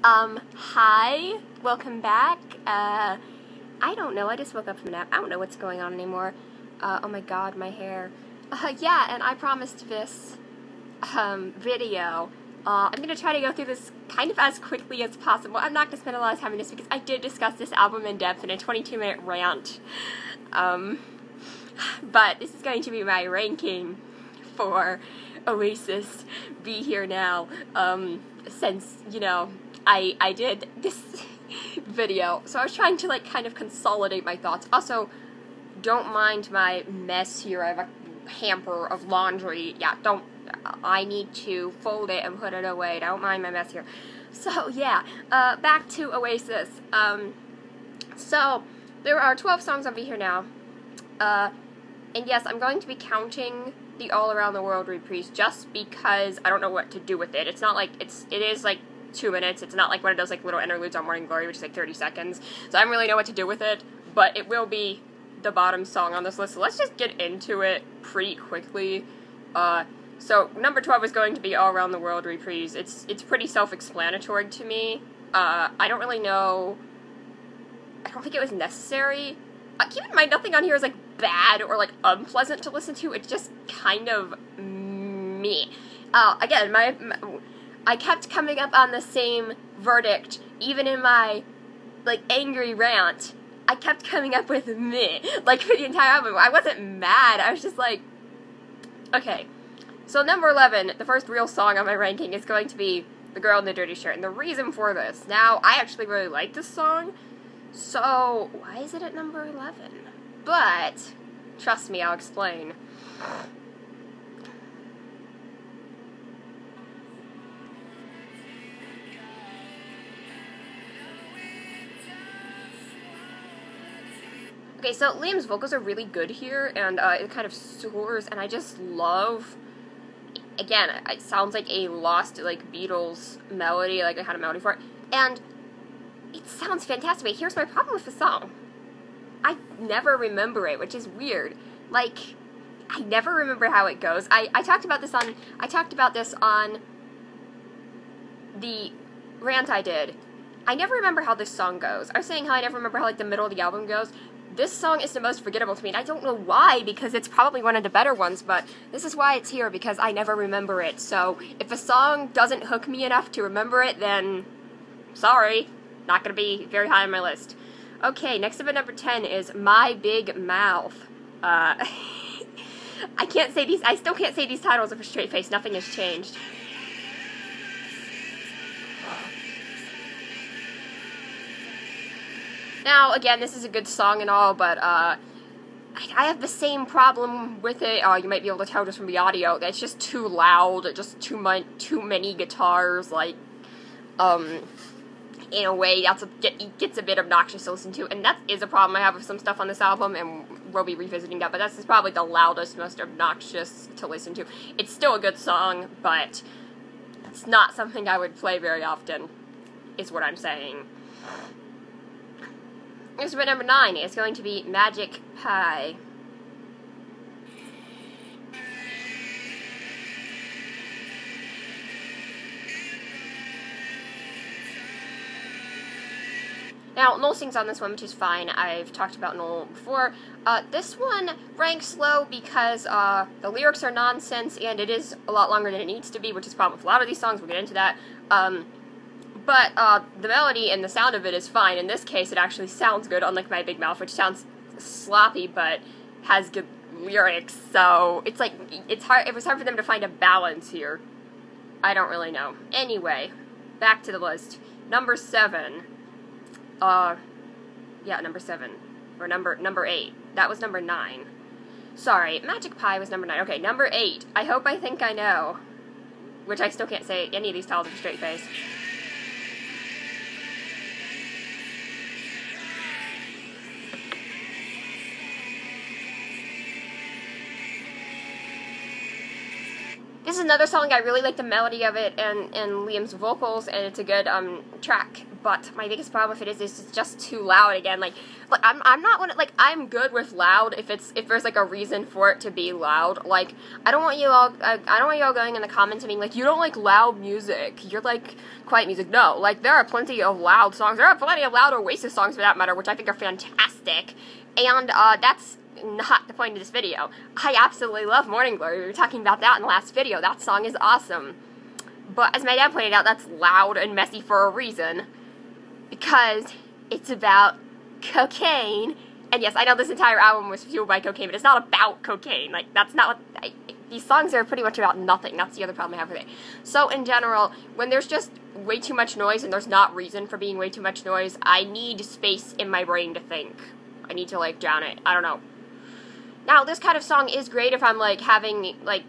Hi, welcome back. I don't know, I just woke up from a nap. I don't know what's going on anymore. Oh my god, my hair. Yeah, and I promised this, video. I'm gonna try to go through this kind of as quickly as possible. I'm not gonna spend a lot of time on this because I did discuss this album in depth in a 22-minute rant. But this is going to be my ranking for Oasis Be Here Now, since, you know, I did this video, so I was trying to, like, kind of consolidate my thoughts. Also, don't mind my mess here. I have a hamper of laundry. Yeah, I need to fold it and put it away. Don't mind my mess here. So, yeah, back to Oasis. So, there are 12 songs on Be Here Now. And yes, I'm going to be counting the All Around the World reprise just because I don't know what to do with it. It's not like, it is like 2 minutes. It's not like one of those like little interludes on Morning Glory, which is like 30 seconds. So I don't really know what to do with it, but it will be the bottom song on this list. So let's just get into it pretty quickly. So number 12 is going to be All Around the World reprise. It's pretty self-explanatory to me. I don't really know. I don't think it was necessary. Keep in mind, nothing on here is like bad or like unpleasant to listen to. It's just kind of me. Again, I kept coming up on the same verdict, even in my, like, angry rant. I kept coming up with meh, like, for the entire album. I wasn't mad, I was just like, okay. So number 11, the first real song on my ranking, is going to be The Girl in the Dirty Shirt, and the reason for this, now, I actually really like this song, so why is it at number 11? But, trust me, I'll explain. Okay, so Liam's vocals are really good here, and it kind of soars, and I just love, again, it sounds like a lost, like, Beatles melody, like I had a melody for it, and it sounds fantastic. But here's my problem with the song. I never remember it, which is weird. Like, I never remember how it goes. I talked about this on the rant I did. I never remember how this song goes. I was saying how I never remember how, like, the middle of the album goes. This song is the most forgettable to me, and I don't know why, because it's probably one of the better ones, but this is why it's here, because I never remember it. So, if a song doesn't hook me enough to remember it, then sorry, not gonna be very high on my list. Okay, next up at number 10 is My Big Mouth. I still can't say these titles with a straight face, nothing has changed. Now, again, this is a good song and all, but, I have the same problem with it. You might be able to tell just from the audio. It's just too loud, just too many guitars, like, in a way, it gets a bit obnoxious to listen to, and that is a problem I have with some stuff on this album, and we'll be revisiting that, but that's probably the loudest, most obnoxious to listen to. It's still a good song, but it's not something I would play very often, is what I'm saying. Next up at number 9 is going to be Magic Pie. Now, Noel sings on this one, which is fine. I've talked about Noel before. This one ranks low because the lyrics are nonsense, and it is a lot longer than it needs to be, which is a problem with a lot of these songs. We'll get into that. But the melody and the sound of it is fine. In this case, it actually sounds good, unlike My Big Mouth, which sounds sloppy, but has good lyrics. So, it's like, it was hard for them to find a balance here. I don't really know. Anyway, back to the list. Number 7. Yeah, number 7. Or number 8. That was number 9. Sorry, Magic Pie was number 9. Okay, number 8. I Hope I Think I Know. Which I still can't say any of these titles with a straight face. This is another song, I really like the melody of it and Liam's vocals, and it's a good track. But my biggest problem with it is it's just too loud again. Like I'm not one, like, I'm good with loud if there's like a reason for it to be loud. Like, I don't want you all going in the comments and being like, you don't like loud music, you're like quiet music. No, like, there are plenty of loud songs. There are plenty of loud Oasis songs for that matter, which I think are fantastic. And that's not the point of this video. I absolutely love Morning Glory. We were talking about that in the last video. That song is awesome. But as my dad pointed out, that's loud and messy for a reason. Because it's about cocaine. And yes, I know this entire album was fueled by cocaine, but it's not about cocaine. Like, that's not what... these songs are pretty much about nothing. That's the other problem I have with it. So, in general, when there's just way too much noise and there's not reason for being way too much noise, I need space in my brain to think. I need to, like, drown it. I don't know. Now, this kind of song is great if I'm, like, having, like...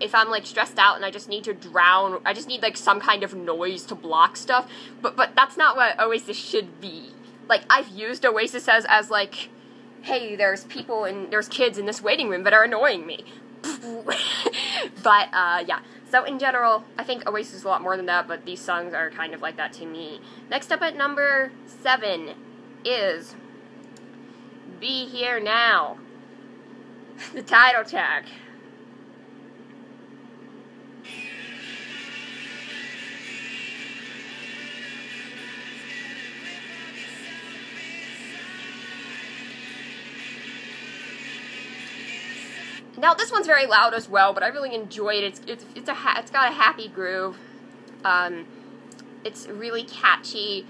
if I'm, like, stressed out and I just need to drown, I just need, like, some kind of noise to block stuff, but that's not what Oasis should be. Like, I've used Oasis as like, hey, there's kids in this waiting room that are annoying me. But, yeah. So, in general, I think Oasis is a lot more than that, but these songs are kind of like that to me. Next up at number 7 is Be Here Now, the title track. Now, this one's very loud as well, but I really enjoyed it. It's got a happy groove. It's really catchy.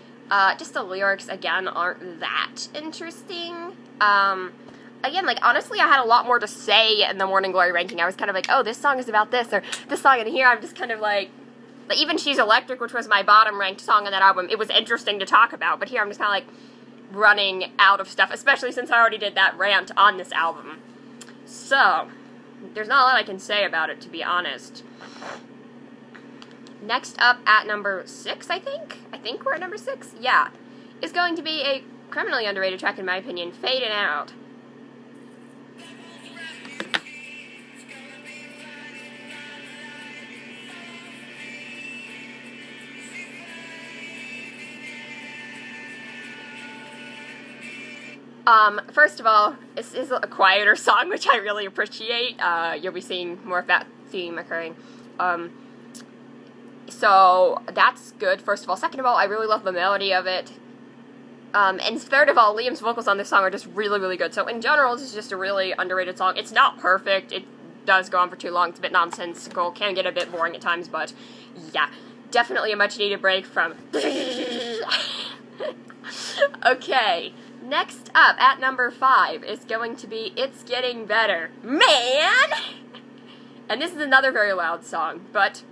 Just the lyrics, again, aren't that interesting. Again, like, honestly, I had a lot more to say in the Morning Glory ranking. I was kind of like, oh, this song is about this, or this song, and here I'm just kind of like even She's Electric, which was my bottom ranked song on that album, it was interesting to talk about, but here I'm just kind of like running out of stuff, especially since I already did that rant on this album. So, there's not a lot I can say about it, to be honest. Next up at number 6, I think we're at number 6, yeah, is going to be a criminally underrated track, in my opinion, Fading Out. First of all, this is a quieter song, which I really appreciate. You'll be seeing more of that theme occurring. So, that's good, first of all. Second of all, I really love the melody of it. And third of all, Liam's vocals on this song are just really, really good. So, in general, this is just a really underrated song. It's not perfect. It does go on for too long. It's a bit nonsensical. Can get a bit boring at times, but yeah. Definitely a much-needed break from... Okay. Next up, at number 5, is going to be It's Getting Better. Man! And this is another very loud song, but...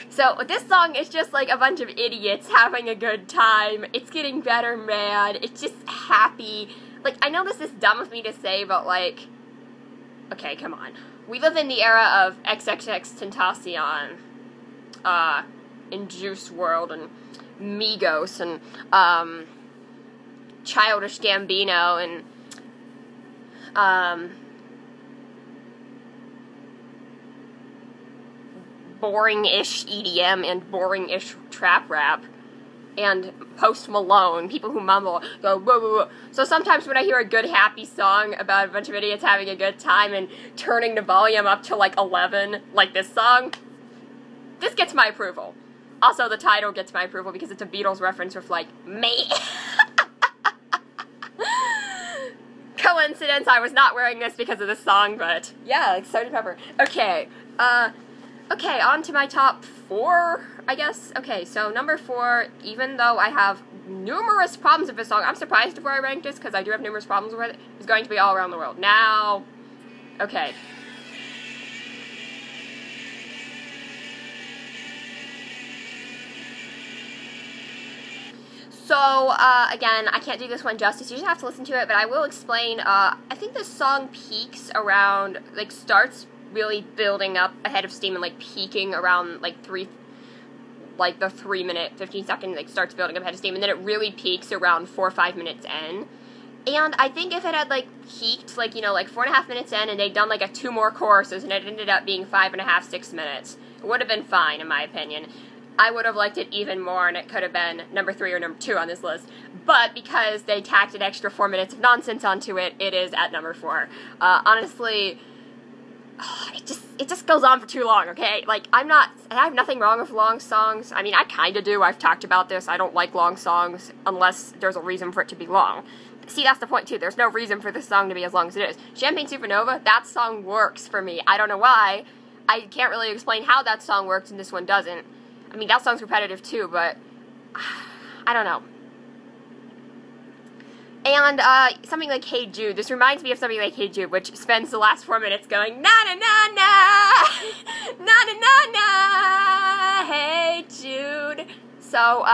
So, this song is just like a bunch of idiots having a good time. It's getting better, man. It's just happy. Like, I know this is dumb of me to say, but like, okay, come on. We live in the era of XXXTentacion, in Juice WRLD, and Migos, and, Childish Gambino, and, boring-ish EDM and boring-ish trap rap, and Post Malone, people who mumble, go, whoa, whoa, whoa. So sometimes when I hear a good happy song about a bunch of idiots having a good time and turning the volume up to like 11, like this song, this gets my approval. Also, the title gets my approval because it's a Beatles reference with like, me. Coincidence, I was not wearing this because of this song, but yeah, like Sgt. Pepper. Okay, okay, on to my top 4, I guess. Okay, so number 4, even though I have numerous problems with this song, I'm surprised of where I ranked this, because I do have numerous problems with it, is going to be All Around the World. Now, okay. So, again, I can't do this one justice. You just have to listen to it, but I will explain. I think this song peaks around, like, starts really building up ahead of steam and, like, peaking around, like, the 3 minute, 15 second, like, starts building up ahead of steam, and then it really peaks around 4 or 5 minutes in. And I think if it had, like, peaked, like, you know, like, 4.5 minutes in, and they'd done, like, 2 more choruses, and it ended up being 5.5, 6 minutes, it would have been fine, in my opinion. I would have liked it even more, and it could have been number 3 or number 2 on this list. But because they tacked an extra 4 minutes of nonsense onto it, it is at number 4. Honestly, it just goes on for too long, okay? Like, I have nothing wrong with long songs. I mean, I kinda do. I've talked about this. I don't like long songs unless there's a reason for it to be long. See, that's the point, too. There's no reason for this song to be as long as it is. Champagne Supernova, that song works for me. I don't know why. I can't really explain how that song works and this one doesn't. I mean, that song's repetitive, too, but I don't know. And, something like Hey Jude. This reminds me of something like Hey Jude, which spends the last 4 minutes going, na-na-na-na, na-na-na-na, Hey Jude. So,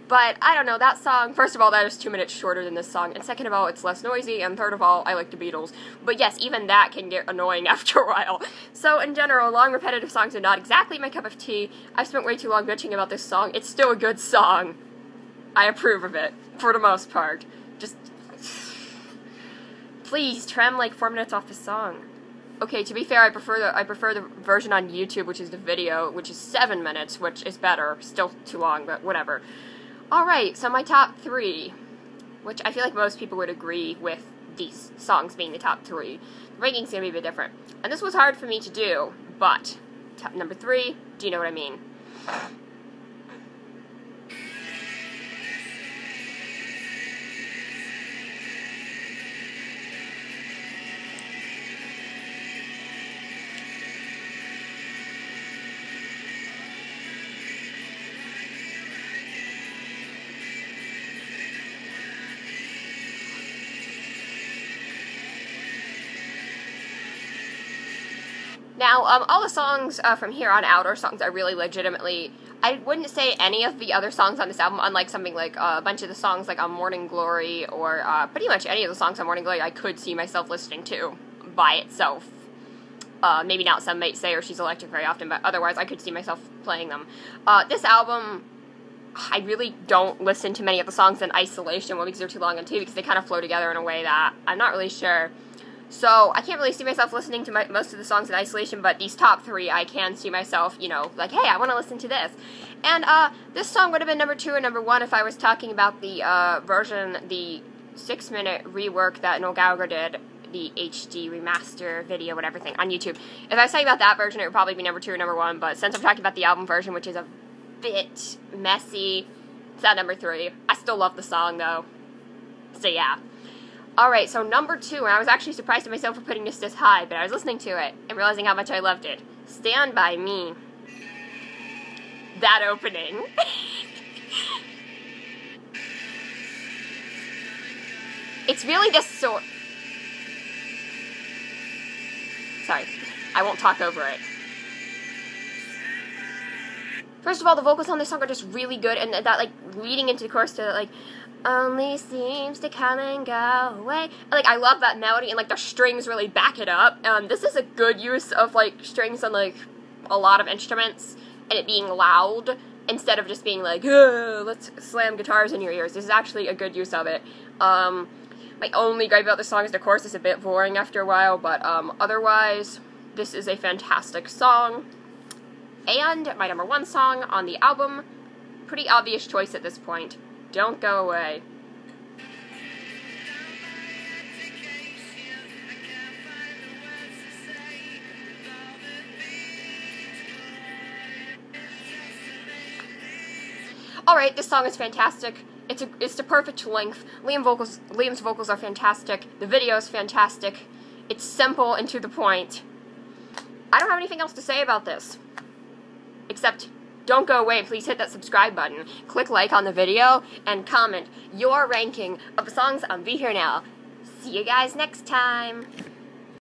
but, I don't know, that song, first of all, that is 2 minutes shorter than this song, and second of all, it's less noisy, and third of all, I like the Beatles. But yes, even that can get annoying after a while. So, in general, long, repetitive songs are not exactly my cup of tea. I've spent way too long bitching about this song. It's still a good song. I approve of it, for the most part. Just, please, trim, like, 4 minutes off the song. Okay, to be fair, I prefer the version on YouTube, which is the video, which is 7 minutes, which is better. Still too long, but whatever. Alright, so my top 3, which I feel like most people would agree with these songs being the top 3. The ranking's gonna be a bit different. And this was hard for me to do, but number 3, do you know what I mean? Now, all the songs from here on out are songs I really legitimately... I wouldn't say any of the other songs on this album, unlike something like a bunch of the songs like on Morning Glory, or pretty much any of the songs on Morning Glory I could see myself listening to by itself. Maybe not Some Might Say or She's Electric very often, but otherwise I could see myself playing them. This album, I really don't listen to many of the songs in isolation, one because they're too long, and two because they kind of flow together in a way that I'm not really sure. So, I can't really see myself listening to most of the songs in isolation, but these top 3, I can see myself, you know, like, hey, I want to listen to this. And, this song would have been number 2 or number 1 if I was talking about the, version, the 6-minute rework that Noel Gallagher did, the HD remaster video, whatever thing, on YouTube. If I was talking about that version, it would probably be number 2 or number 1, but since I'm talking about the album version, which is a bit messy, it's at number 3. I still love the song, though. So, yeah. Alright, so number 2, and I was actually surprised at myself for putting this high, but I was listening to it and realizing how much I loved it. Stand By Me. That opening. It's really just so... Sorry, I won't talk over it. First of all, the vocals on this song are just really good, and that, like, leading into the chorus to, like... Only seems to come and go away. Like, I love that melody, and, like, the strings really back it up. This is a good use of, like, strings on, like, a lot of instruments, and it being loud, instead of just being like, let's slam guitars in your ears. This is actually a good use of it. My only gripe about this song is the chorus is a bit boring after a while, but, otherwise, this is a fantastic song. And my number 1 song on the album, pretty obvious choice at this point. Don't Go Away. Alright, this song is fantastic. It's the perfect length. Liam's vocals are fantastic. The video is fantastic. It's simple and to the point. I don't have anything else to say about this. Except... don't go away, please hit that subscribe button, click like on the video, and comment your ranking of the songs on Be Here Now. See you guys next time!